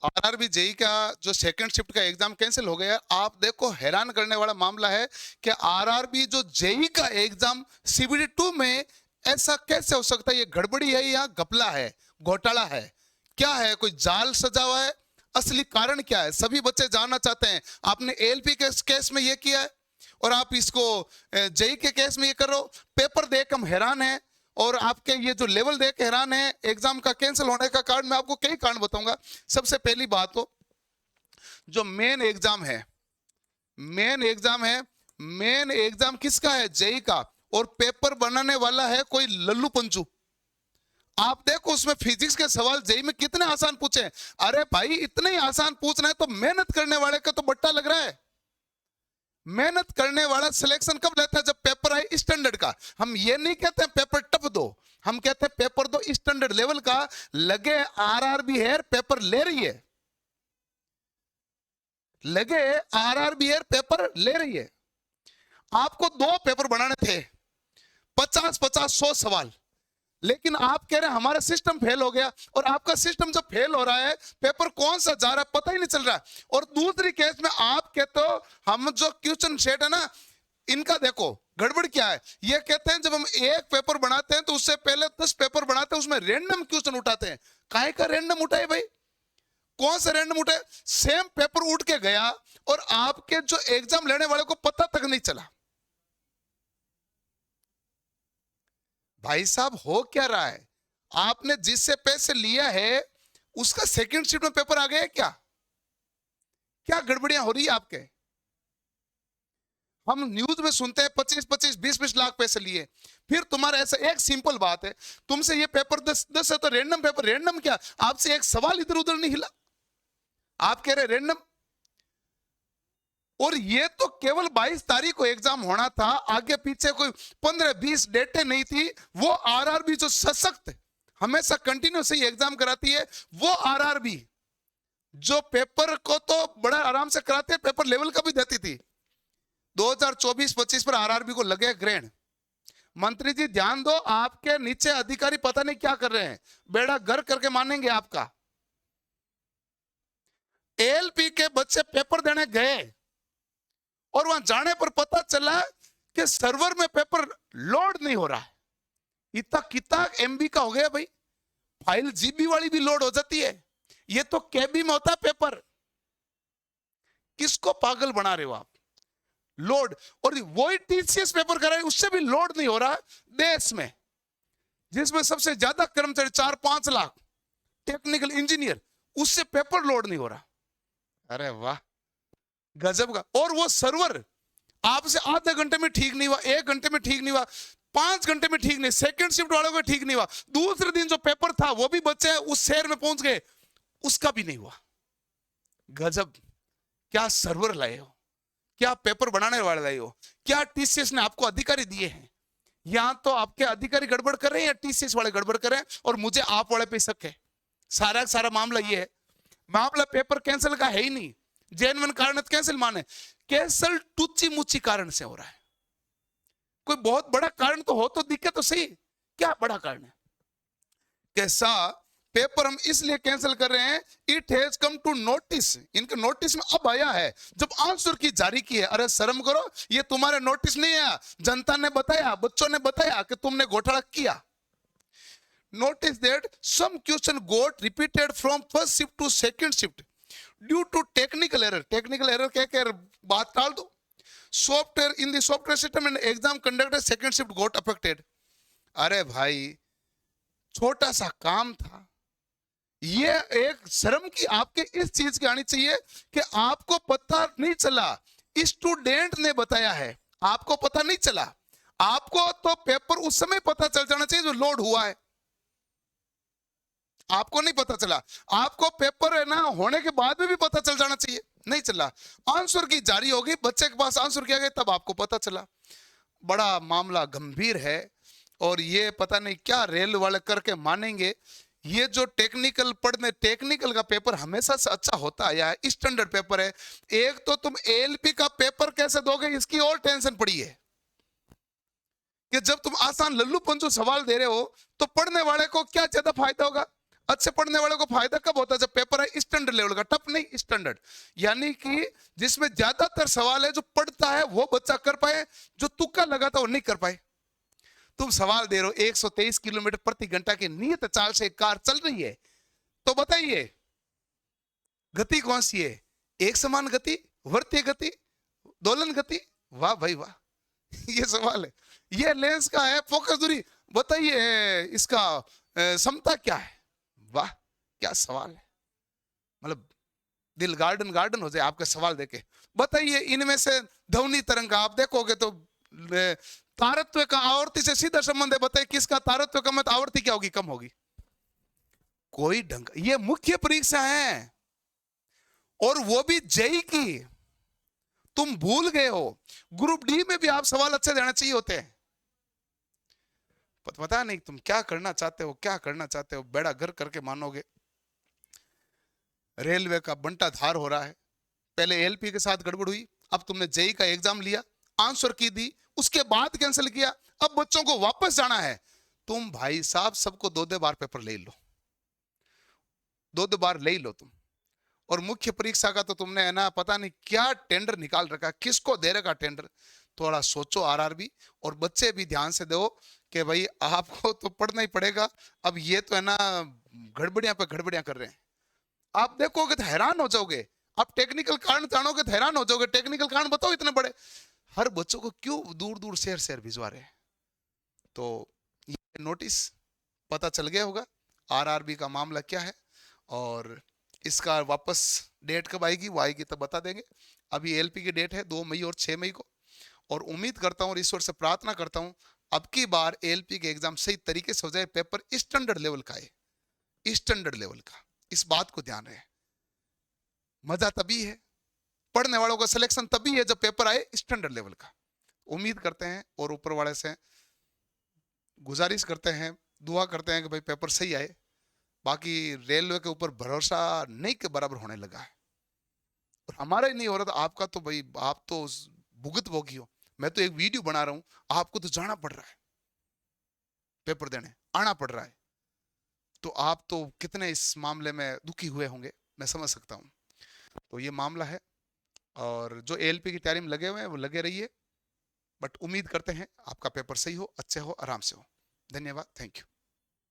RRB JE का जो second shift का एग्जाम कैंसिल हो गया। आप देखो, हैरान करने वाला मामला है कि आरआरबी जो जेई का एग्जाम सीबीडी 2 में, ऐसा कैसे हो सकता है? ये गड़बड़ी है या घपला है, घोटाला है, क्या है? कोई जाल सजा हुआ है? असली कारण क्या है, सभी बच्चे जानना चाहते हैं। आपने एएलपी के केस में ये किया है और आप इसको जेई के केस में ये कर रहे हो। पेपर देख हम हैरान हैं और आपके ये जो लेवल देख के हैरान है। एग्जाम का कैंसिल होने का कारण मैं आपको कई कारण बताऊंगा। सबसे पहली बात तो जो मेन एग्जाम है, मेन एग्जाम किसका है? जेई का। और पेपर बनाने वाला है कोई लल्लू पंचू। आप देखो उसमें फिजिक्स के सवाल जेई में कितने आसान पूछे। अरे भाई, इतने ही आसान पूछना है तो मेहनत करने वाले का तो बट्टा लग रहा है। मेहनत करने वाला सिलेक्शन कब लेता है? जब पेपर आए स्टैंडर्ड का। हम ये नहीं कहते हैं पेपर टफ दो, हम कहते हैं पेपर दो स्टैंडर्ड लेवल का। लगे आरआरबी है पेपर ले रही है, लगे आरआरबी है पेपर ले रही है। आपको 2 पेपर बनाने थे, 50-50 100 सवाल, लेकिन आप कह रहे हैं हमारा सिस्टम फेल हो गया। और आपका सिस्टम जब फेल हो रहा है, पेपर कौन सा जा रहा है पता ही नहीं चल रहा है। और दूसरी केस में आप कहते हो हम जो क्वेश्चन सेट है ना, इनका देखो गड़बड़ क्या है। ये कहते हैं जब हम एक पेपर बनाते हैं तो उससे पहले 10 पेपर बनाते हैं, उसमें रैंडम क्वेश्चन उठाते हैं। काहे का रैंडम उठाए भाई? कौन सा रैंडम उठाए? सेम पेपर उठ के गया और आपके जो एग्जाम लेने वाले को पता तक नहीं चला। भाई साहब, हो क्या रहा है? आपने जिससे पैसे लिया है उसका सेकंड शिफ्ट में पेपर आ गया है क्या? क्या गड़बड़ियां हो रही है आपके? हम न्यूज में सुनते हैं 25-25 20-20 लाख पैसे लिए। फिर तुम्हारा ऐसा एक सिंपल बात है, तुमसे ये पेपर 10 है तो रैंडम पेपर। रैंडम क्या? आपसे एक सवाल इधर उधर नहीं हिला, आप कह रहे रैंडम। और ये तो केवल 22 तारीख को एग्जाम होना था, आगे पीछे कोई 15-20 डेटें नहीं थी। वो आरआरबी जो सशक्त हमेशा कंटिन्यू से एग्जाम कराती है, वो आरआरबी जो पेपर को तो बड़ा आराम से कराते हैं, पेपर लेवल का भी देती थी। 2024-25 पर आरआरबी को लगे ग्रेड। मंत्री जी ध्यान दो, आपके नीचे अधिकारी पता नहीं क्या कर रहे हैं, बेड़ा गर्क करके मानेंगे आपका। एएलपी के बच्चे पेपर देने गए और वहां जाने पर पता चला कि सर्वर में पेपर लोड नहीं हो रहा है। इतना कितना एमबी का हो गया भाई, फाइल जीबी वाली भी लोड हो जाती है। ये तो केबी में होता है पेपर। किसको पागल बना रहे हो आप? लोड। और वही टीसीएस पेपर कर रहे हैं, उससे भी लोड नहीं हो रहा देश में, जिसमें सबसे ज्यादा कर्मचारी 4-5 लाख टेक्निकल इंजीनियर, उससे पेपर लोड नहीं हो रहा। अरे वाह, गजब का। और वो सर्वर आपसे आधे घंटे में ठीक नहीं हुआ, 1 घंटे में ठीक नहीं हुआ, 5 घंटे में ठीक नहीं, सेकंड शिफ्ट वालों को ठीक नहीं हुआ। दूसरे दिन जो पेपर था वो भी बच्चे उस शहर में पहुंच गए, उसका भी नहीं हुआ। गजब। क्या सर्वर लाए हो, क्या पेपर बनाने वाले लाए हो, क्या टीसीएस ने आपको अधिकारी दिए हैं? यहां तो आपके अधिकारी गड़बड़ कर रहे हैं या टीसीएस वाले गड़बड़ कर रहे हैं, और मुझे आप वाले पे शक है। सारा सारा मामला ये है, मामला पेपर कैंसिल का है ही नहीं। जेन्युइन कारण कैंसिल माने, कैंसिल टूची मुची कारण से हो रहा है। कोई बहुत बड़ा कारण तो हो तो दिखे तो सही, क्या बड़ा कारण है? कैसा पेपर हम इसलिए कैंसिल कर रहे हैं, it has come to notice, इनके नोटिस में अब आया है जब आंसर की जारी की है। अरे शर्म करो, ये तुम्हारे नोटिस नहीं आया, जनता ने बताया, बच्चों ने बताया कि तुमने घोटाला किया। Notice that some question got repeated from first shift to second shift due to technical error. Technical error क्या क्या, बात टाल दो। Software in the software system and exam conducted second shift got affected. अरे भाई, छोटा सा काम था। ये एक शर्म की आपके इस चीज की आनी चाहिए कि आपको पता नहीं चला, स्टूडेंट ने बताया है, आपको पता नहीं चला। आपको तो पेपर उस समय पता चल जाना चाहिए जो लोड हुआ है, आपको नहीं पता चला। आपको पेपर है ना होने के बाद में भी पता चल जाना चाहिए, नहीं चला। आंसर की जारी होगी, बच्चे के पास आंसर किया गया, तब आपको पता चला। बड़ा मामला गंभीर है और ये पता नहीं क्या रेल वाले करके मानेंगे। ये जो टेक्निकल पढ़ने, टेक्निकल का पेपर हमेशा से अच्छा होता आया है, स्टैंडर्ड पेपर है। एक तो तुम एएलपी का पेपर कैसे दोगे, इसकी और टेंशन पड़ी है कि जब तुम आसान लल्लू पंचू सवाल दे रहे हो तो पढ़ने वाले को क्या ज्यादा फायदा होगा। अच्छे पढ़ने वाले को फायदा कब होता है? जब पेपर है स्टैंडर्ड लेवल का, टफ नहीं स्टैंडर्ड, यानी कि जिसमें ज्यादातर सवाल है जो पढ़ता है वो बच्चा कर पाए, जो तुक्का लगाता वो नहीं कर पाए। तुम सवाल दे रहे हो 123 किलोमीटर प्रति घंटा की नियत चाल से कार चल रही है, तो बताइए गति कौन सी है? एक समान गति, वर्तीय गति, दोलन गति? वाह भाई वाह, ये सवाल है। ये लेंस का है, फोकस दूरी, बताइए इसका क्षमता क्या है? वाह क्या सवाल है, मतलब दिल गार्डन गार्डन हो जाए आपके सवाल देके। बताइए इनमें से ध्वनि तरंग का आप देखोगे तो तारत्व का आवर्ती से सीधा संबंध है, बताइए किसका तारत्व कम है तो आवर्ती क्या होगी? कम होगी। कोई ढंग, ये मुख्य परीक्षा है और वो भी जेई की, तुम भूल गए हो। ग्रुप डी में भी आप सवाल अच्छे देना चाहिए होते हैं। पता नहीं तुम क्या करना चाहते हो, क्या करना चाहते हो, बेड़ा घर करके मानोगे। रेलवे का बंटा धार हो रहा है, पहले एलपी के साथ गड़बड़ हुई, अब तुमने जेई का एग्जाम लिया, आंसर की दी, उसके बाद कैंसिल किया, अब बच्चों को वापस जाना है। तुम भाई साहब सबको 2-2 बार पेपर ले लो, 2-2 बार ले लो तुम। और मुख्य परीक्षा का तो तुमने है ना पता नहीं क्या टेंडर निकाल रखा, किसको दे रखा टेंडर। थोड़ा सोचो आरआरबी, और बच्चे भी ध्यान से दो कि भाई आपको तो पढ़ना ही पड़ेगा। अब ये तो है ना गड़बड़ियां पे गड़बड़ियां कर रहे हैं, आप देखोगे तो हैरान हो जाओगे। आप टेक्निकल कारण जानोगे तो हैरान हो जाओगे। टेक्निकल कारण बताओ इतने बड़े, हर बच्चों को क्यों दूर दूर शहर भिजवा रहे हैं। तो ये नोटिस पता चल गया होगा आरआरबी का मामला क्या है, और इसका वापस डेट कब आएगी वो आएगी तब बता देंगे। अभी एलपी की डेट है 2 मई और 6 मई को, और उम्मीद करता हूँ और ईश्वर से प्रार्थना करता हूँ अब की बार एलपी के एग्जाम सही तरीके से हो जाए, पेपर स्टैंडर्ड लेवल का है, स्टैंडर्ड लेवल का, इस बात को ध्यान रहे। मजा तभी है, पढ़ने वालों का सिलेक्शन तभी है जब पेपर आए स्टैंडर्ड लेवल का। उम्मीद करते हैं और ऊपर वाले से गुजारिश करते हैं, दुआ करते हैं कि भाई पेपर सही आए। बाकी रेलवे के ऊपर भरोसा नहीं के बराबर होने लगा है, और हमारा ही नहीं हो रहा तो आपका तो भाई आप तो भुगत भोगी हो। मैं तो एक वीडियो बना रहा हूं, आपको तो जाना पड़ रहा है पेपर देने, आना पड़ रहा है, तो आप तो कितने इस मामले में दुखी हुए होंगे मैं समझ सकता हूं। तो ये मामला है, और जो एएलपी की तैयारी में लगे हुए हैं वो लगे रहिए, बट उम्मीद करते हैं आपका पेपर सही हो, अच्छे हो, आराम से हो। धन्यवाद, थैंक यू।